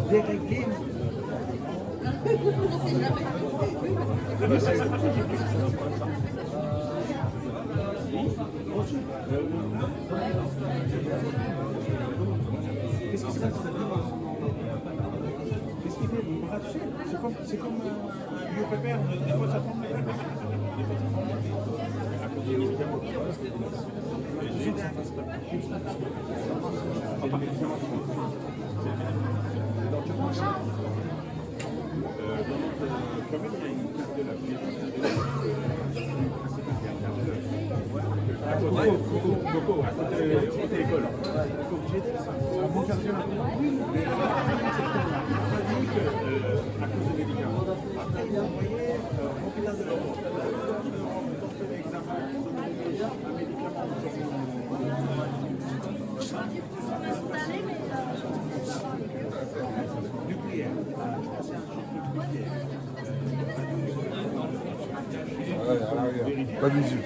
Dérégler. Qu'est-ce qui se passe? Qu'est-ce qu'il fait? C'est comme un vieux pépère, des fois ça tombe. Des fois ça tombe. À cause des médicaments. Les autres, ça passe pas. C'est le médicament. Donc tu prends ça. Dans notre commune, il y a une classe de la à côté de l'école. C'est un bon quartier. Mais à cause des médicaments. Après, vous envoyez au hôpital de la Roche. On fait l'examen un médicament. Nucléaire. Pas d'issue.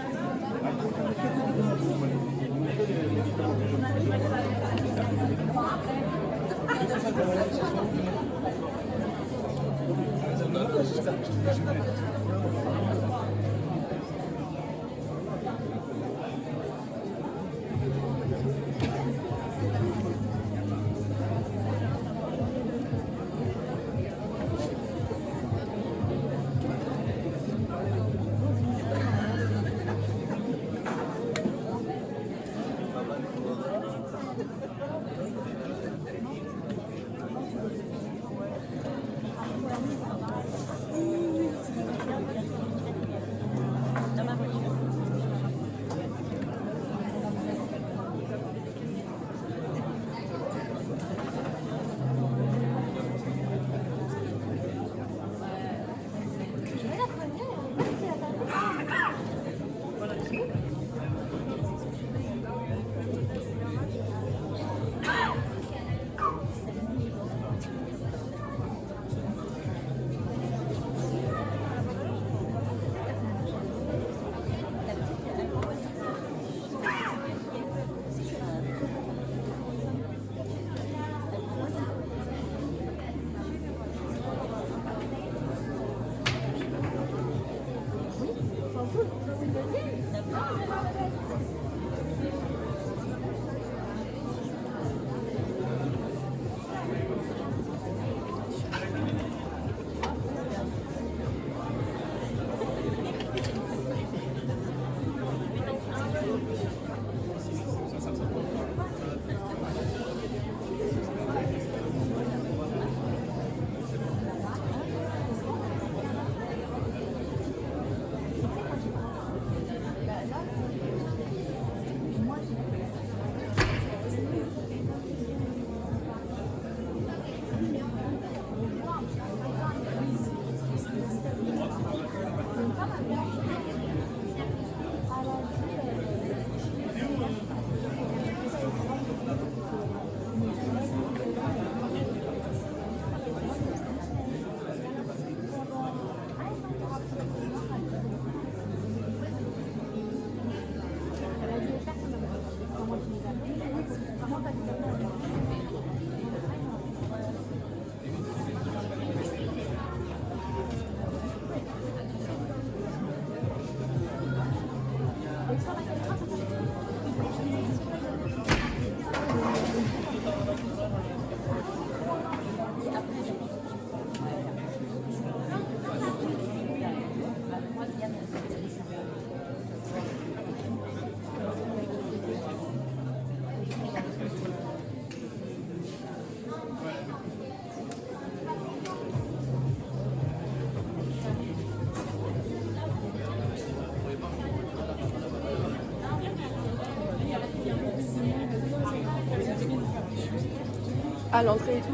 À l'entrée et tout.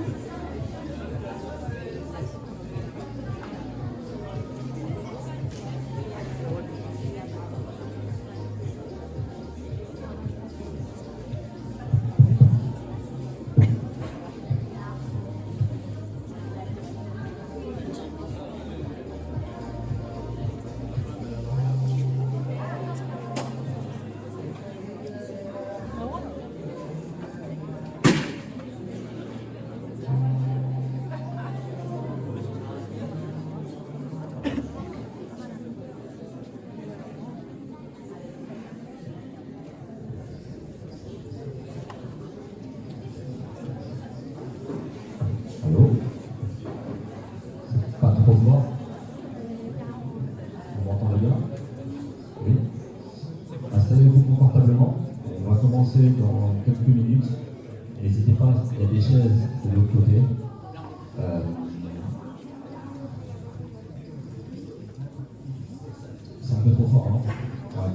Installez-vous confortablement. On va commencer dans quelques minutes. N'hésitez pas, il y a des chaises de l'autre côté. C'est un peu trop fort, non? Ouais.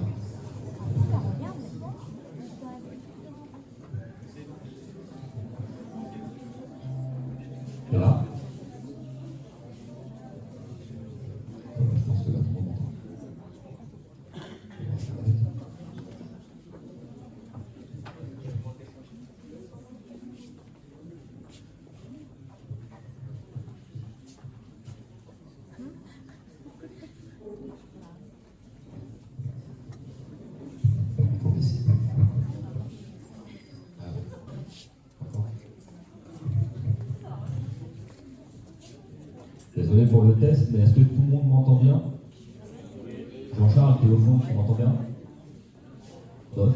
Et là? Je pense que là, tout le monde entend. Faut baisser. Ah ouais. D'accord. Désolé pour le test, mais est-ce que tout le monde m'entend bien? Jean-Charles, qui est au fond, tu m'entends bien? Bof.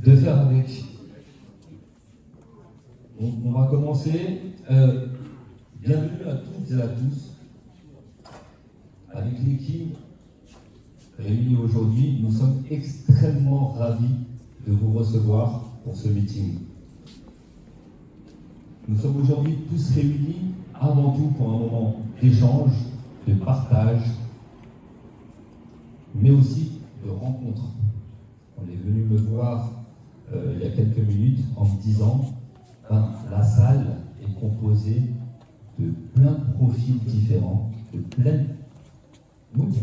De faire avec. On va commencer. Bienvenue à toutes et à tous. Avec l'équipe réunie aujourd'hui, nous sommes extrêmement ravis de vous recevoir pour ce meeting. Nous sommes aujourd'hui tous réunis avant tout pour un moment d'échange, de partage, mais aussi de rencontre. On est venu me voir il y a quelques minutes en me disant la salle est composée de plein de profils différents, de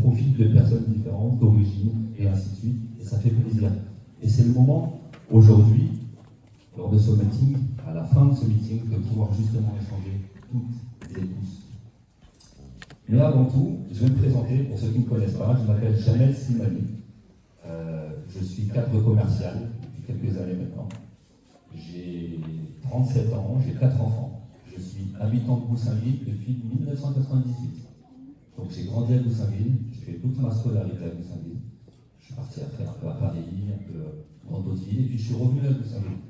profils de personnes différentes, d'origine, et ainsi de suite, et ça fait plaisir. Et c'est le moment, aujourd'hui, lors de ce meeting, à la fin de ce meeting, de pouvoir justement échanger toutes et tous. Mais avant tout, je vais me présenter, pour ceux qui ne me connaissent pas, je m'appelle Jamel Slimani. Je suis cadre commercial depuis quelques années maintenant. J'ai 37 ans, j'ai 4 enfants. Je suis habitant de Goussainville depuis 1998. Donc j'ai grandi à Goussainville, j'ai fait toute ma scolarité à Goussainville. Je suis parti après un peu à Paris, un peu dans d'autres villes, et puis je suis revenu à Goussainville.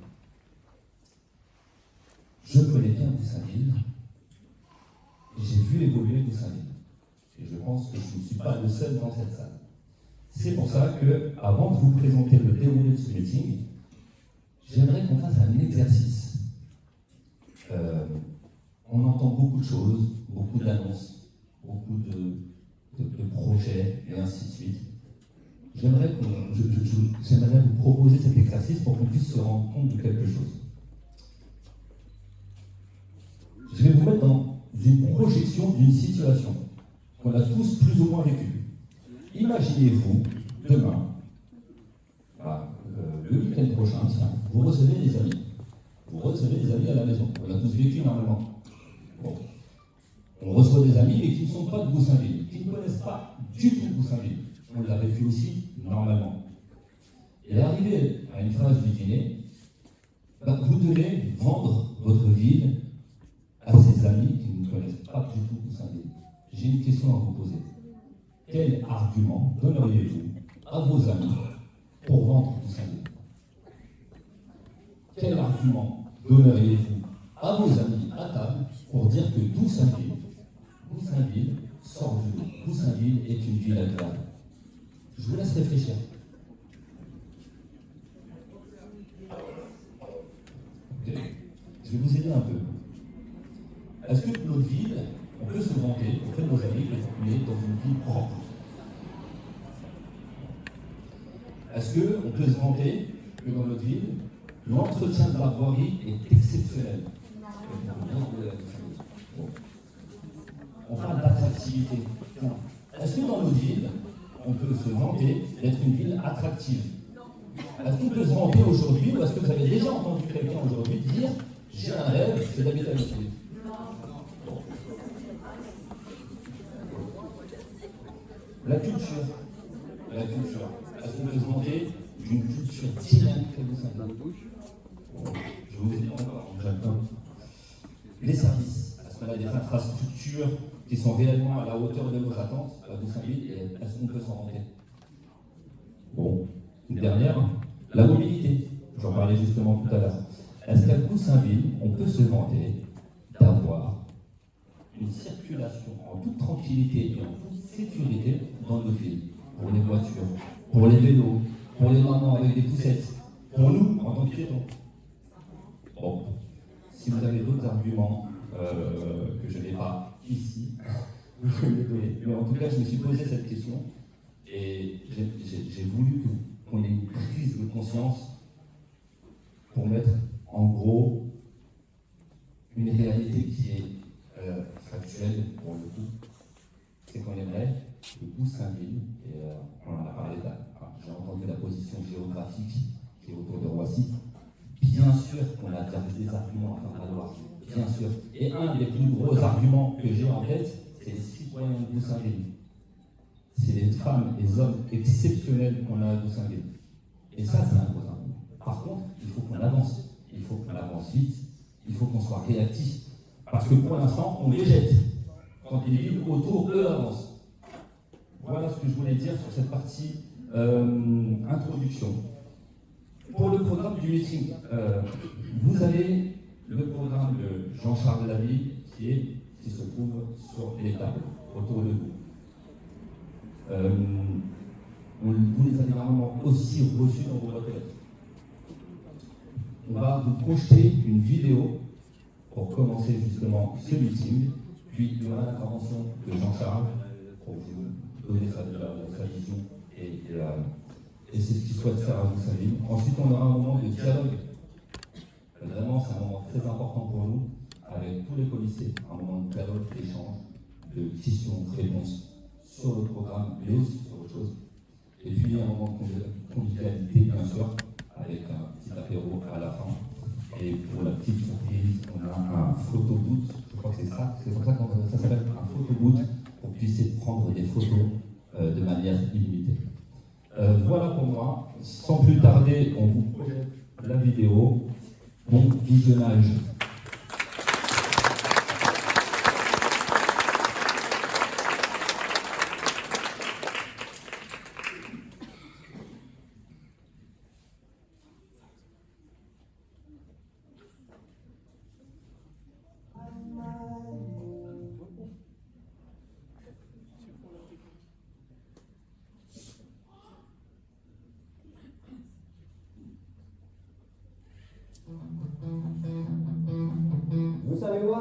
Je connais bien Goussainville, et j'ai vu évoluer Goussainville. Et je pense que je ne suis pas le seul dans cette salle. C'est pour ça que, avant de vous présenter le déroulé de ce meeting, j'aimerais qu'on fasse un exercice. On entend beaucoup de choses, beaucoup d'annonces, beaucoup de projets, et ainsi de suite. J'aimerais vous proposer cet exercice pour qu'on puisse se rendre compte de quelque chose. Je vais vous mettre dans une projection d'une situation qu'on a tous plus ou moins vécue. Imaginez-vous, demain, le week-end prochain, tiens, vous recevez des amis. Vous recevez des amis à la maison. On a tous vécu normalement. Bon. On reçoit des amis mais qui ne sont pas de Goussainville, qui ne connaissent pas du tout Goussainville. On l'a vécu aussi normalement. Et arrivé à une phase du dîner, vous devez vendre votre ville à ces amis qui ne connaissent pas du tout Goussainville. J'ai une question à vous poser. Quel argument donneriez-vous à vos amis pour vendre Goussainville? Quel argument donneriez-vous à vos amis à table pour dire que Goussainville sort du lot, Goussainville est une ville agréable? Je vous laisse réfléchir. Okay. Je vais vous aider un peu. Est-ce que notre ville, on peut se vanter auprès de nos amis qu'on est dans une ville propre? Est-ce qu'on peut se vanter que dans notre ville, l'entretien de la voirie est exceptionnel? On parle d'attractivité. Est-ce que dans notre ville, on peut se vanter d'être une ville attractive? Est-ce qu'on peut se vanter aujourd'hui, ou est-ce que vous avez déjà entendu quelqu'un aujourd'hui dire « j'ai un rêve, c'est d'habiter à notre ville ». La culture. Est-ce qu'on peut se vanter d'une culture dynamique à Goussainville? Je vous ai dit encore, j'attends. Les services. Est-ce qu'on a des infrastructures qui sont réellement à la hauteur de nos attentes à Goussainville, et est-ce qu'on peut s'en vanter? Bon, une dernière, la mobilité. J'en parlais justement tout à l'heure. Est-ce qu'à Goussainville, on peut se vanter d'avoir une circulation en toute tranquillité et en toute sécurité dans nos villes, pour les voitures, pour les vélos, pour les mamans avec des poussettes, pour nous en tant que piétons? Bon, si vous avez d'autres arguments que je n'ai pas ici, vous pouvez les donner. Mais en tout cas, je me suis posé cette question et j'ai voulu qu'on ait une prise de conscience pour mettre en gros une réalité qui est factuelle pour le coup. C'est qu'on aimerait que Goussainville, et on en a parlé là, j'ai entendu la position géographique qui est autour de Roissy. Bien sûr qu'on a des arguments à faire valoir, bien sûr. Et un des plus gros arguments que j'ai en tête, c'est les citoyens de Goussainville. C'est les femmes et les hommes exceptionnels qu'on a à Goussainville. Et ça, c'est un gros argument. Par contre, il faut qu'on avance. Il faut qu'on avance vite. Il faut qu'on soit réactif. Parce que pour l'instant, on les jette. Quand les villes autour, eux, avancent. Voilà ce que je voulais dire sur cette partie introduction. Pour le programme du meeting, vous avez le programme de Jean-Charles Laville qui se trouve sur les tables, autour de vous. Vous les avez normalement aussi reçus dans vos boîtes. On va vous projeter une vidéo pour commencer justement ce meeting, puis il y aura l'intervention de Jean-Charles pour vous donner sa vision et c'est ce qu'il souhaite faire à Goussainville. Ensuite, on aura un moment de dialogue. Vraiment, c'est un moment très important pour nous, avec tous les policiers, un moment de dialogue, d'échange, de questions-réponses sur le programme, mais aussi sur autre chose. Et puis, un moment de convivialité, bien sûr, avec un petit apéro à la fin. Et pour la petite surprise, on a un photo boot. Je crois que c'est ça, c'est comme ça que ça s'appelle, un photo boot, pour que vous puissiez prendre des photos de manière illimitée. Voilà pour moi. Sans plus tarder, on vous projette la vidéo. Bon visionnage.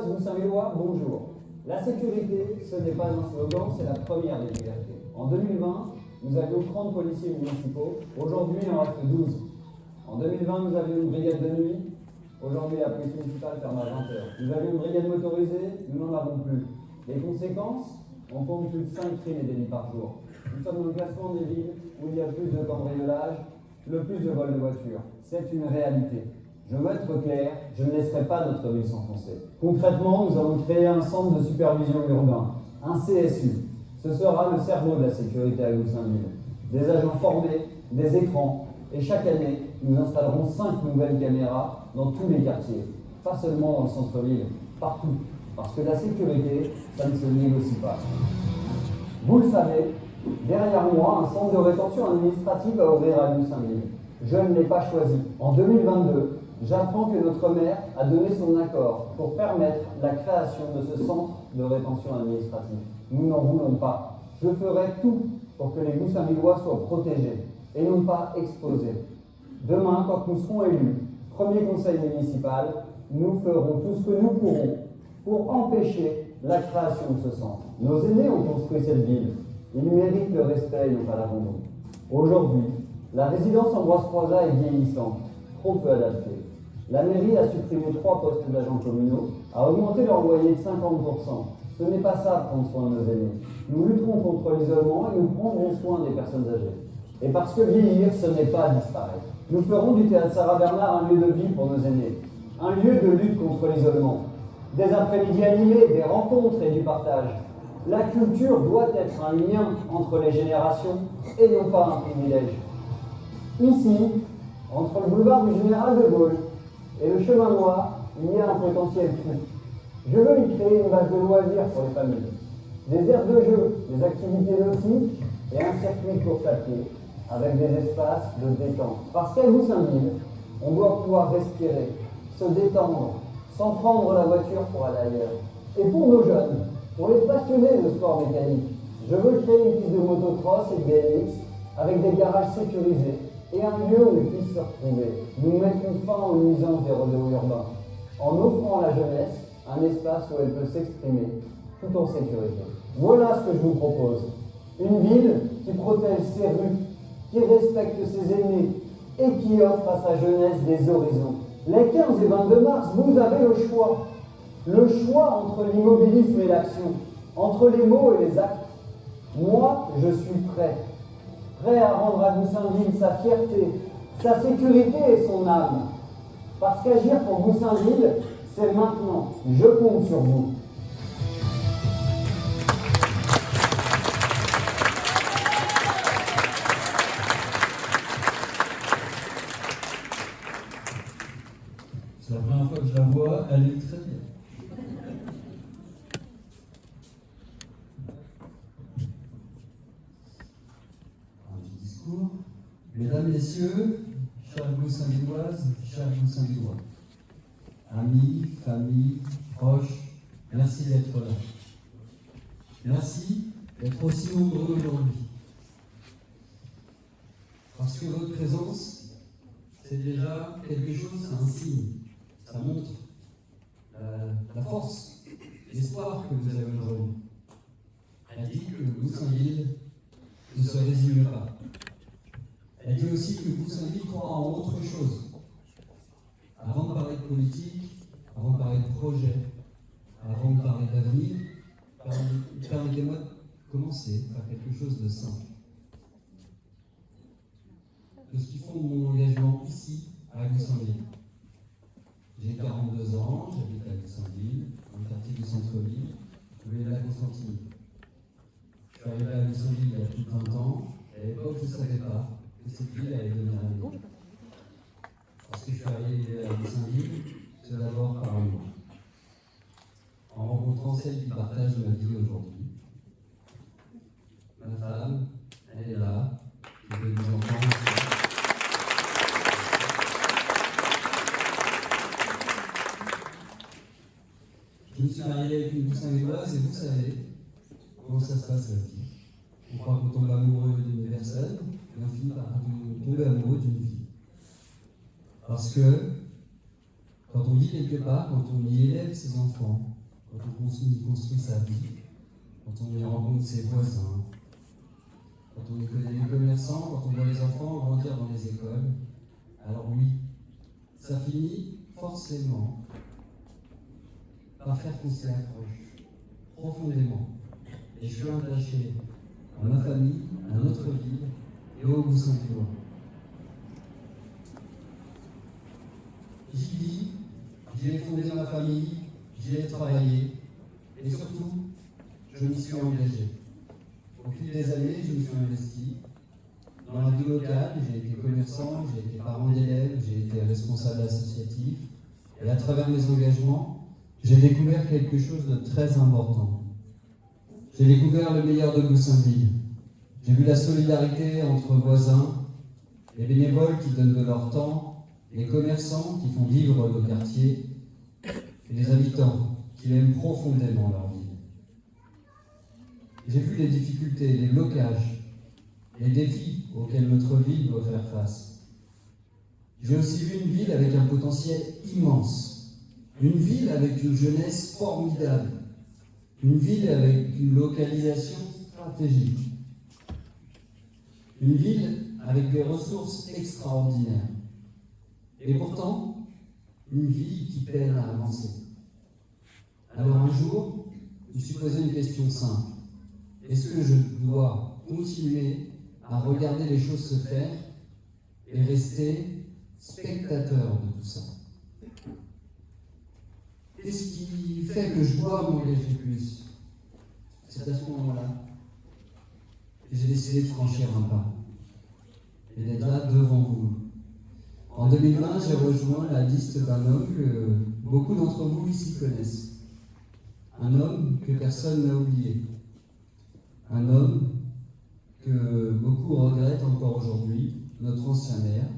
Goussainvillois, bonjour. La sécurité, ce n'est pas un slogan, c'est la première des libertés. En 2020, nous avions 30 policiers municipaux, aujourd'hui il en reste 12. En 2020, nous avions une brigade de nuit, aujourd'hui la police municipale ferme à 20h. Nous avions une brigade motorisée, nous n'en avons plus. Les conséquences, on compte plus de 5 crimes et délits par jour. Nous sommes dans le classement des villes où il y a plus de cambriolage, le plus de vols de voitures. C'est une réalité. Je veux être clair, je ne laisserai pas notre ville s'enfoncer. Concrètement, nous avons créé un centre de supervision urbain, un CSU. Ce sera le cerveau de la sécurité à Goussainville. Des agents formés, des écrans, et chaque année, nous installerons 5 nouvelles caméras dans tous les quartiers. Pas seulement dans le centre-ville, partout. Parce que la sécurité, ça ne se négocie pas. Vous le savez, derrière moi, un centre de rétention administrative va ouvrir à Goussainville. Je ne l'ai pas choisi. En 2022, j'apprends que notre maire a donné son accord pour permettre la création de ce centre de rétention administrative. Nous n'en voulons pas. Je ferai tout pour que les Goussainvillois soient protégés et non pas exposés. Demain, quand nous serons élus, premier conseil municipal, nous ferons tout ce que nous pourrons pour empêcher la création de ce centre. Nos aînés ont construit cette ville. Ils méritent le respect et non pas l'abandon. Aujourd'hui, la résidence Ambroise Croizat est vieillissante, trop peu adaptée. La mairie a supprimé 3 postes d'agents communaux, a augmenté leur loyer de 50%. Ce n'est pas ça, prendre soin de nos aînés. Nous lutterons contre l'isolement et nous prendrons soin des personnes âgées. Et parce que vieillir, ce n'est pas disparaître. Nous ferons du théâtre Sarah Bernard un lieu de vie pour nos aînés, un lieu de lutte contre l'isolement. Des après-midi animés, des rencontres et du partage. La culture doit être un lien entre les générations et non pas un privilège. Ici, entre le boulevard du Général de Gaulle et le chemin noir, il y a un potentiel fou. Je veux y créer une base de loisirs pour les familles, des aires de jeu, des activités nautiques et un circuit de course à pied avec des espaces de détente. Parce qu'à Goussainville, on doit pouvoir respirer se détendre, sans prendre la voiture pour aller ailleurs. Et pour nos jeunes, pour les passionnés de sport mécanique, je veux créer une piste de motocross et de BMX avec des garages sécurisés et un lieu où ils puissent se retrouver. Nous mettons fin aux nuisances des rodéos urbains, en offrant à la jeunesse un espace où elle peut s'exprimer, tout en sécurité. Voilà ce que je vous propose. Une ville qui protège ses rues, qui respecte ses aînés et qui offre à sa jeunesse des horizons. Les 15 et 22 mars, vous avez le choix. Le choix entre l'immobilisme et l'action, entre les mots et les actes. Moi, je suis prêt. Prêt à rendre à Goussainville sa fierté, sa sécurité et son âme. Parce qu'agir pour Goussainville, c'est maintenant. Je compte sur vous. C'est la première fois que je la vois, elle est très bien. Un petit discours. Mesdames, Messieurs, chers Goussainvilloises, chers Goussainvillois, amis, familles, proches, merci d'être là. Merci d'être aussi nombreux aujourd'hui. Parce que votre présence, c'est déjà quelque chose, c'est un signe. Ça montre la force, l'espoir que vous avez aujourd'hui. Elle dit que Goussainville ne se résigne pas. Elle dit aussi que Goussainville croit en autre chose. Avant de parler de politique, avant de parler de projet, avant de parler d'avenir, permettez-moi de commencer par quelque chose de simple. De ce qui fonde mon engagement ici, à Goussainville. J'ai 42 ans, j'habite à Goussainville, dans le quartier du centre-ville, rue de la Constantine. Je suis arrivé à Goussainville il y a plus de 20 ans, et à l'époque je ne savais pas que cette ville allait devenir la mienne. Parce que je suis arrivé à Goussainville, c'est d'abord par amour. En rencontrant celle qui partage ma vie aujourd'hui. Ma femme, elle est là, j'ai deux enfants. Je me suis marié avec une Goussainvilloise et vous savez comment ça se passe la vie. On croit qu'on tombe amoureux d'une personne et on finit par tomber amoureux d'une vie. Parce que quand on vit quelque part, quand on y élève ses enfants, quand on construit sa vie, quand on y rencontre ses voisins, quand on y connaît les commerçants, quand on voit les enfants grandir dans les écoles, alors oui, ça finit forcément par faire qu'on s'y accroche profondément. Et je suis attaché à ma famille, à notre ville et au Goussainvillois. J'y vis, j'y ai fondé ma famille, j'y ai travaillé et surtout, je m'y suis engagé. Au fil des années, je me suis investi. Dans la vie locale, j'ai été commerçant, j'ai été parent d'élèves, j'ai été responsable associatif. Et à travers mes engagements, j'ai découvert quelque chose de très important. J'ai découvert le meilleur de Goussainville. J'ai vu la solidarité entre voisins, les bénévoles qui donnent de leur temps, les commerçants qui font vivre le quartier, et les habitants qui aiment profondément leur ville. J'ai vu les difficultés, les blocages, les défis auxquels notre ville doit faire face. J'ai aussi vu une ville avec un potentiel immense. Une ville avec une jeunesse formidable. Une ville avec une localisation stratégique. Une ville avec des ressources extraordinaires. Et pourtant, une ville qui peine à avancer. Alors un jour, je me suis posé une question simple. Est-ce que je dois continuer à regarder les choses se faire et rester spectateur de tout ça? Qu'est-ce qui fait que je dois m'engager plus? C'est à ce moment-là que j'ai décidé de franchir un pas et d'être là devant vous. En 2020, j'ai rejoint la liste d'un homme que beaucoup d'entre vous ici connaissent. Un homme que personne n'a oublié. Un homme que beaucoup regrettent encore aujourd'hui, notre ancien maire,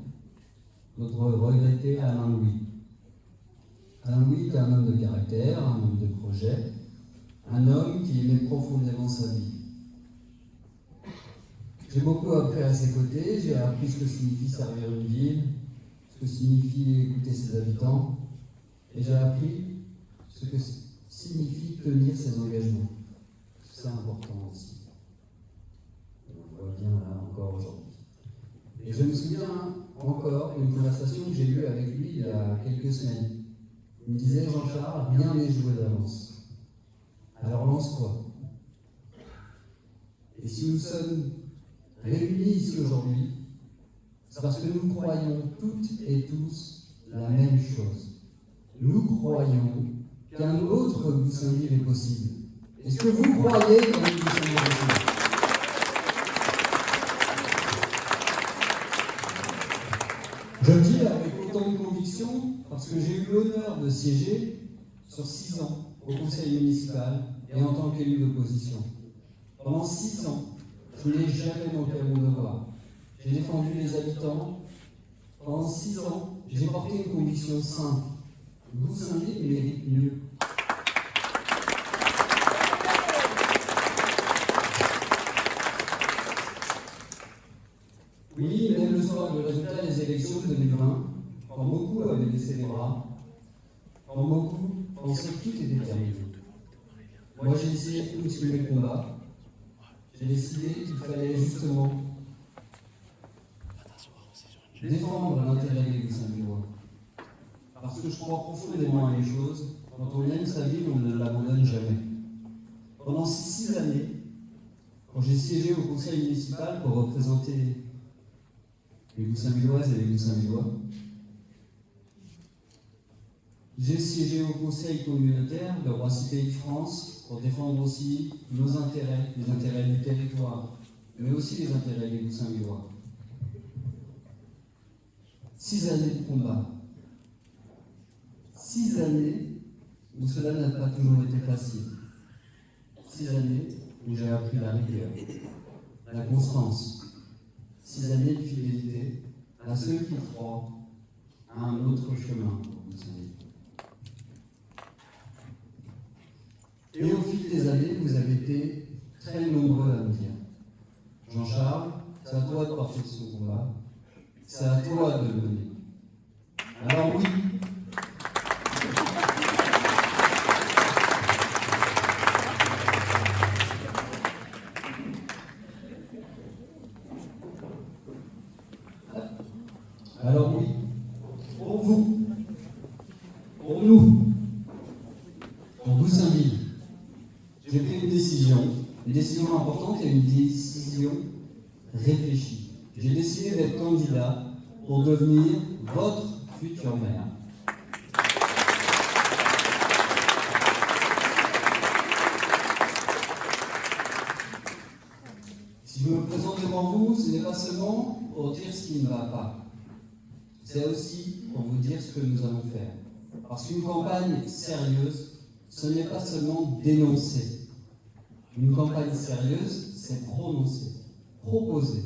notre regretté Alain Louis. Un Louis est un homme de caractère, un homme de projet, un homme qui aimait profondément sa vie. J'ai beaucoup appris à ses côtés, j'ai appris ce que signifie servir une ville, ce que signifie écouter ses habitants, et j'ai appris ce que signifie tenir ses engagements. C'est important aussi. On le voit bien là encore aujourd'hui. Et je me souviens encore d'une conversation que j'ai eue avec lui il y a quelques semaines. Il me disait, Jean-Charles, rien n'est joué d'avance. Alors lance quoi? Et si nous sommes réunis ici aujourd'hui, c'est parce que nous croyons toutes et tous la même chose. Nous croyons qu'un autre Goussainville est possible. Est-ce que vous croyez qu'un autre Goussainville est possible? Je le dis avec autant de conviction parce que j'ai eu l'honneur de siéger sur 6 ans au conseil municipal et en tant qu'élu d'opposition. Pendant 6 ans, je n'ai jamais manqué à mon devoir. J'ai défendu les habitants. Pendant 6 ans, j'ai porté une conviction simple. Goussainville mérite mieux. Oui, même le soir du résultat des élections de 2020, quand beaucoup avaient baissé les bras, quand beaucoup pensaient que tout était terminé, moi j'ai essayé de continuer le combat. J'ai décidé qu'il fallait justement défendre l'intérêt des Goussainvillois. Parce que je crois profondément à une chose, quand on aime sa ville, on ne l'abandonne jamais. Pendant 6 années, quand j'ai siégé au conseil municipal pour représenter les Goussainvilloises et les Goussainvillois, j'ai siégé au conseil communautaire de Roissy Pays de France pour défendre aussi nos intérêts, les intérêts du territoire, mais aussi les intérêts des Goussainvillois. 6 années de combat. 6 années où cela n'a pas toujours été facile. 6 années où j'ai appris la rigueur, la constance. 6 années de fidélité à ceux qui croient à un autre chemin pour Goussainville. Et au fil des années, vous avez été très nombreux à me dire, Jean-Charles, c'est à toi de porter ce combat, c'est à toi de le mener. Alors oui, pour vous, pour nous, pour Goussainville, j'ai pris une décision importante et une décision réfléchie. J'ai décidé d'être candidat pour devenir votre futur maire. Si je me présente devant vous, ce n'est pas seulement pour dire ce qui ne va pas. C'est aussi pour vous dire ce que nous allons faire. Parce qu'une campagne sérieuse, ce n'est pas seulement dénoncer. Une campagne sérieuse, c'est prononcer, proposer.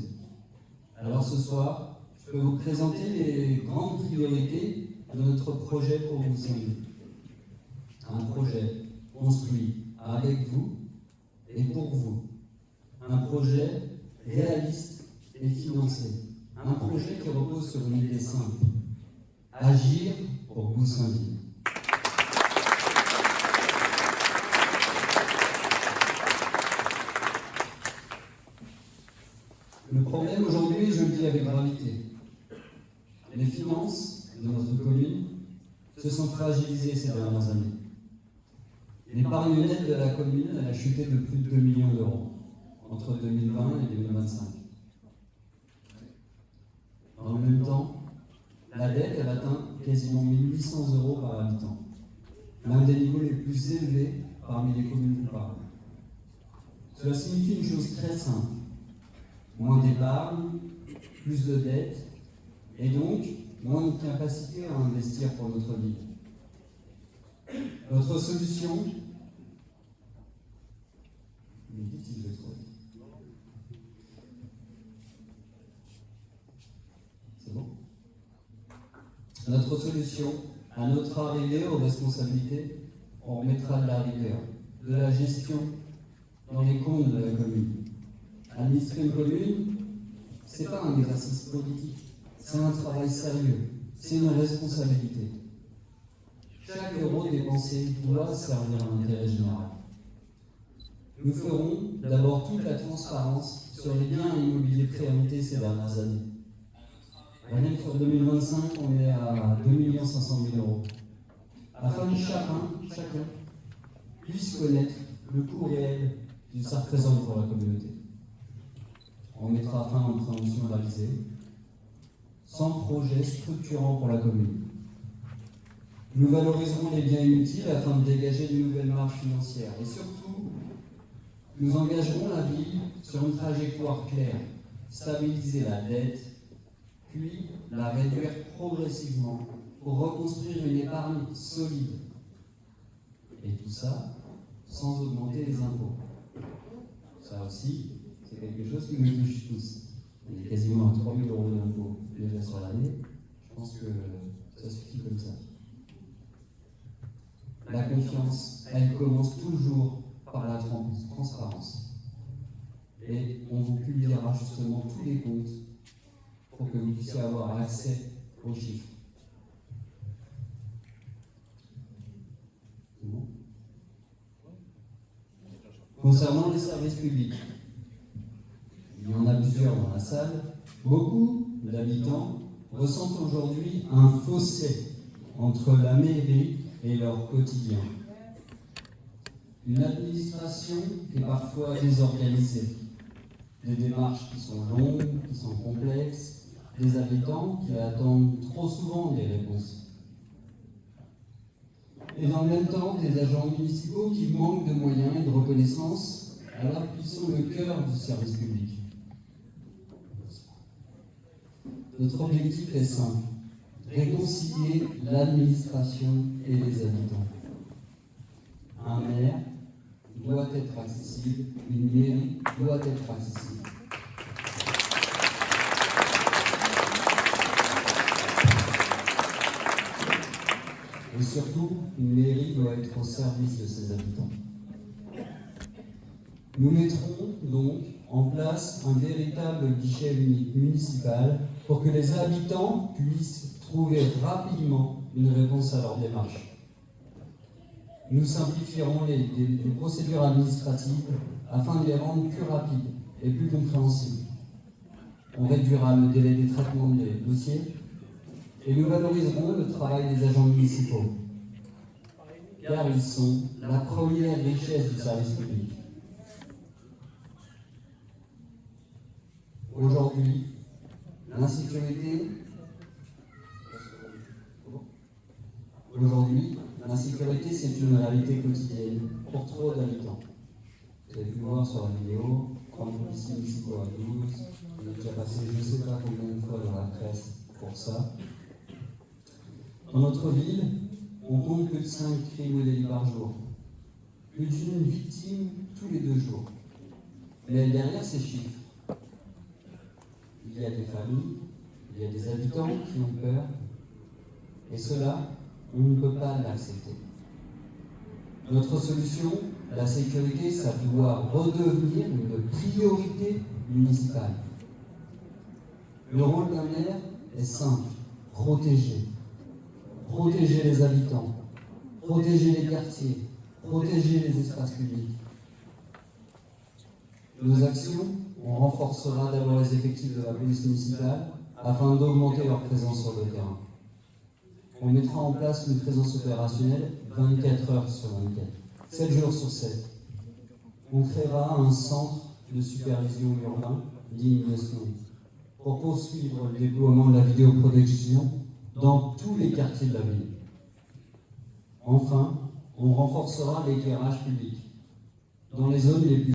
Alors ce soir, je peux vous présenter les grandes priorités de notre projet pour Goussainville. Un projet construit avec vous et pour vous. Un projet réaliste et financé. Un projet qui repose sur une idée simple. Agir pour Goussainville. Le problème aujourd'hui, je le dis avec gravité, les finances de notre commune se sont fragilisées ces dernières années. L'épargne nette de la commune elle a chuté de plus de 2 millions d'euros entre 2020 et 2025. Dans le même temps, la dette elle atteint quasiment 1 800 euros par habitant, l'un des niveaux les plus élevés parmi les communes coupables. Cela signifie une chose très simple. Moins d'épargne, plus de dettes, et donc moins de capacité à investir pour notre vie. Notre solution, c'est bon. Notre solution À notre arrivée aux responsabilités, on remettra de la rigueur, de la gestion dans les comptes de la commune. Administrer une commune, c'est pas un exercice politique, c'est un travail sérieux, c'est une responsabilité. Chaque euro dépensé doit servir à l'intérêt général. Nous ferons d'abord toute la transparence sur les biens immobiliers préemptés ces dernières années. Rien que sur 2025, on est à 2 500 000 euros. Afin que chacun puisse connaître le coût réel que ça représente pour la communauté. On mettra fin aux préemptions réalisées, sans projet structurant pour la commune. Nous valoriserons les biens inutiles afin de dégager de nouvelles marges financières. Et surtout, nous engagerons la ville sur une trajectoire claire, stabiliser la dette, puis la réduire progressivement pour reconstruire une épargne solide. Et tout ça sans augmenter les impôts. Ça aussi, c'est quelque chose qui nous touche tous. On est quasiment à 3 000 euros d'impôts déjà sur l'année. Je pense que ça suffit comme ça. La confiance, elle commence toujours par la transparence. Et on vous publiera justement tous les comptes pour que vous puissiez avoir accès aux chiffres. Bon. Concernant les services publics, il y en a plusieurs dans la salle, beaucoup d'habitants ressentent aujourd'hui un fossé entre la mairie et leur quotidien. Une administration qui est parfois désorganisée, des démarches qui sont longues, qui sont complexes, des habitants qui attendent trop souvent des réponses. Et dans le même temps, des agents municipaux qui manquent de moyens et de reconnaissance alors qu'ils sont le cœur du service public. Notre objectif est simple, réconcilier l'administration et les habitants. Un maire doit être accessible, une mairie doit être accessible. Et surtout, une mairie doit être au service de ses habitants. Nous mettrons donc en place un véritable guichet unique municipal pour que les habitants puissent trouver rapidement une réponse à leur démarche. Nous simplifierons les procédures administratives afin de les rendre plus rapides et plus compréhensibles. On réduira le délai des traitements des dossiers et nous valoriserons le travail des agents municipaux, car ils sont la première richesse du service public. Aujourd'hui, l'insécurité c'est une réalité quotidienne pour trop d'habitants. Vous avez pu voir sur la vidéo, 30 policiers municipaux à Toulouse, on a déjà passé je ne sais pas combien de fois dans la presse pour ça. Dans notre ville, on compte plus de 5 crimes ou délits par jour. Plus d'une victime tous les 2 jours. Mais derrière ces chiffres, il y a des familles, il y a des habitants qui ont peur, et cela, on ne peut pas l'accepter. Notre solution, la sécurité, ça doit redevenir une priorité municipale. Le rôle d'un maire est simple, protéger. Protéger les habitants, protéger les quartiers, protéger les espaces publics. Nos actions, on renforcera d'abord les effectifs de la police municipale afin d'augmenter leur présence sur le terrain. On mettra en place une présence opérationnelle 24 heures sur 24, 7 jours sur 7. On créera un centre de supervision urbain digne de ce nom pour poursuivre le déploiement de la vidéoprotection dans tous les quartiers de la ville. Enfin, on renforcera l'éclairage public dans les zones les plus